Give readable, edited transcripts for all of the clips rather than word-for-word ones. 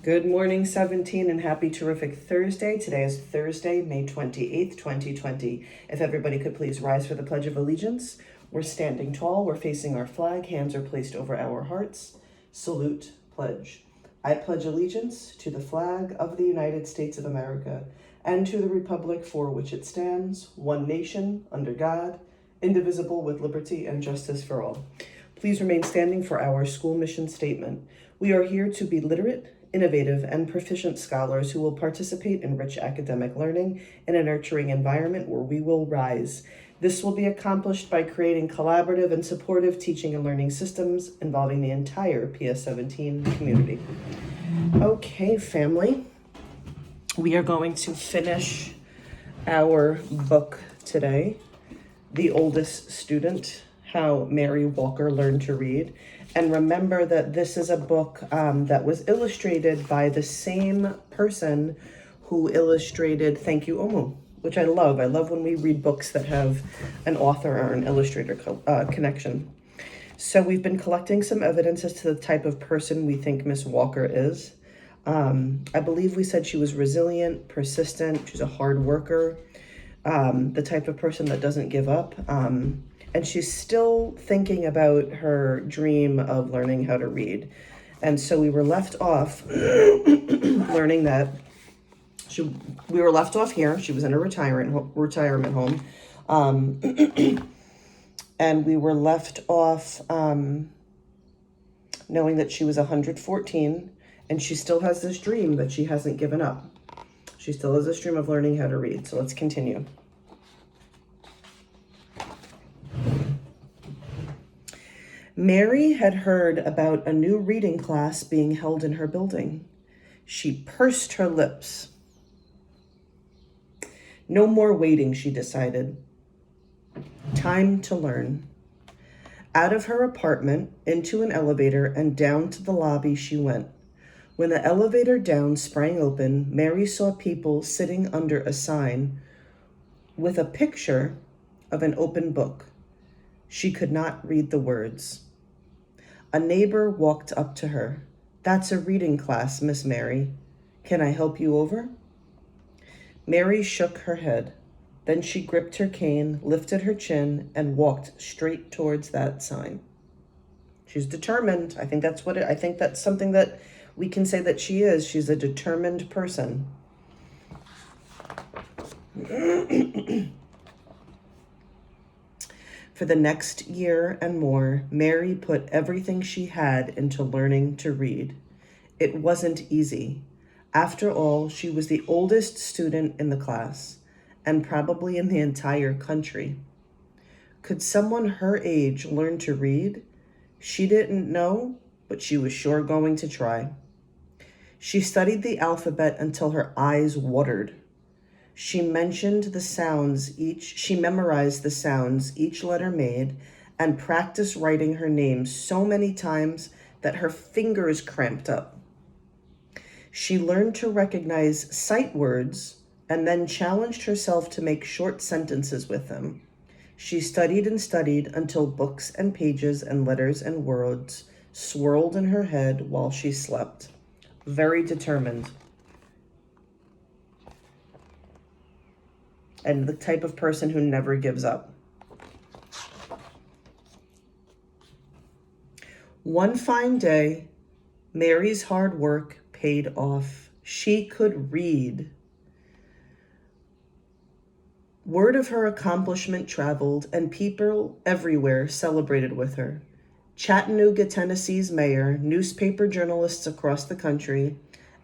Good morning, 17, and happy terrific Thursday. Today is Thursday, May 28th, 2020. If everybody could please rise for the Pledge of Allegiance. We're standing tall, we're facing our flag, hands are placed over our hearts. Salute, pledge. I pledge allegiance to the flag of the United States of America and to the republic for which it stands, one nation, under God, indivisible, with liberty and justice for all. Please remain standing for our school mission statement. We are here to be literate, innovative, and proficient scholars who will participate in rich academic learning in a nurturing environment where we will rise. This will be accomplished by creating collaborative and supportive teaching and learning systems involving the entire PS17 community. Okay, family, we are going to finish our book today, The Oldest Student, How Mary Walker Learned to Read. And remember that this is a book that was illustrated by the same person who illustrated Thank You, Omu, which I love. I love when we read books that have an author or an illustrator connection. So we've been collecting some evidence as to the type of person we think Miss Walker is. I believe we said she was resilient, persistent, she's a hard worker, the type of person that doesn't give up. And she's still thinking about her dream of learning how to read. And so we were left off learning that we were left off here. She was in a retirement home. And we were left off knowing that she was 114 and she still has this dream that she hasn't given up. She still has this dream of learning how to read. So let's continue. Mary had heard about a new reading class being held in her building. She pursed her lips. No more waiting, she decided. Time to learn. Out of her apartment, into an elevator, and down to the lobby she went. When the elevator down sprang open, Mary saw people sitting under a sign with a picture of an open book. She could not read the words. A neighbor walked up to her. "That's a reading class, Miss Mary. Can I help you over?" Mary shook her head. Then she gripped her cane, lifted her chin, and walked straight towards that sign. She's determined. I think that's something that we can say that she is. She's a determined person. For the next year and more, Mary put everything she had into learning to read. It wasn't easy. After all, she was the oldest student in the class, and probably in the entire country. Could someone her age learn to read? She didn't know, but she was sure going to try. She studied the alphabet until her eyes watered. She memorized the sounds each letter made and practiced writing her name so many times that her fingers cramped up. She learned to recognize sight words and then challenged herself to make short sentences with them. She studied and studied until books and pages and letters and words swirled in her head while she slept. Very determined. And the type of person who never gives up. One fine day, Mary's hard work paid off. She could read. Word of her accomplishment traveled, and people everywhere celebrated with her. Chattanooga, Tennessee's mayor, newspaper journalists across the country,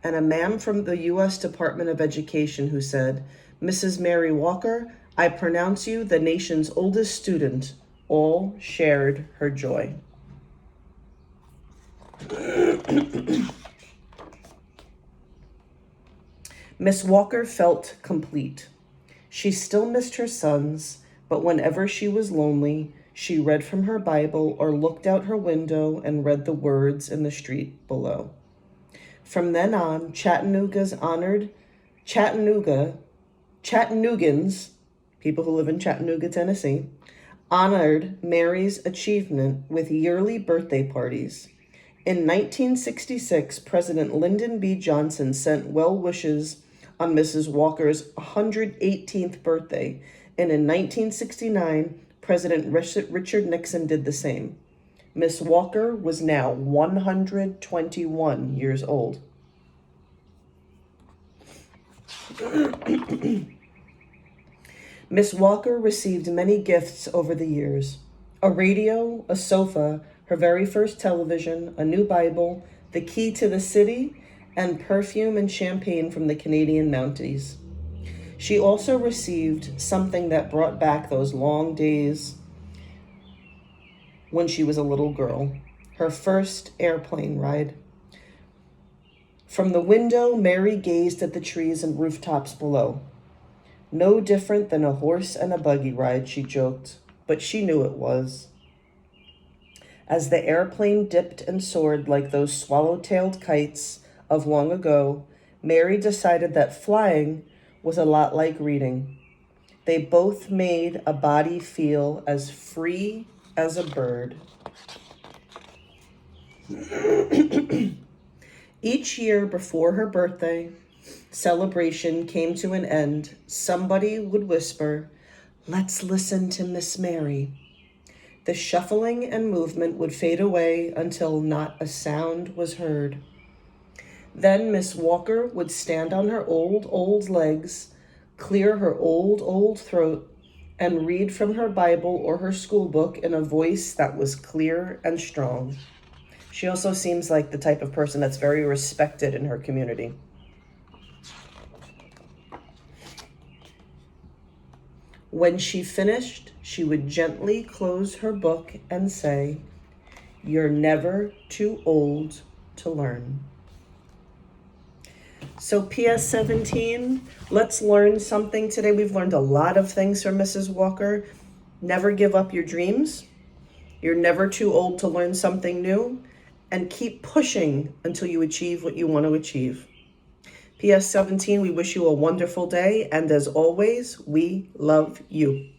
and a man from the U.S. Department of Education who said, "Mrs. Mary Walker, I pronounce you the nation's oldest student," all shared her joy. Miss Walker felt complete. She still missed her sons, but whenever she was lonely, she read from her Bible or looked out her window and read the words in the street below. From then on, Chattanoogans, people who live in Chattanooga, Tennessee, honored Mary's achievement with yearly birthday parties. In 1966, President Lyndon B. Johnson sent well wishes on Mrs. Walker's 118th birthday, and in 1969, President Richard Nixon did the same. Miss Walker was now 121 years old. Miss Walker received many gifts over the years: a radio, a sofa, her very first television, a new Bible, the key to the city, and perfume and champagne from the Canadian Mounties. She also received something that brought back those long days when she was a little girl: her first airplane ride. From the window, Mary gazed at the trees and rooftops below. No different than a horse and a buggy ride, she joked, but she knew it was. As the airplane dipped and soared like those swallow-tailed kites of long ago, Mary decided that flying was a lot like reading. They both made a body feel as free as a bird. Each year before her birthday celebration came to an end, somebody would whisper, "Let's listen to Miss Mary." The shuffling and movement would fade away until not a sound was heard. Then Miss Walker would stand on her old legs, clear her old throat, and read from her Bible or her school book in a voice that was clear and strong. She also seems like the type of person that's very respected in her community. When she finished, she would gently close her book and say, "You're never too old to learn." So PS 17, let's learn something today. We've learned a lot of things from Mrs. Walker. Never give up your dreams. You're never too old to learn something new. And keep pushing until you achieve what you want to achieve. PS 17, we wish you a wonderful day. And as always, we love you.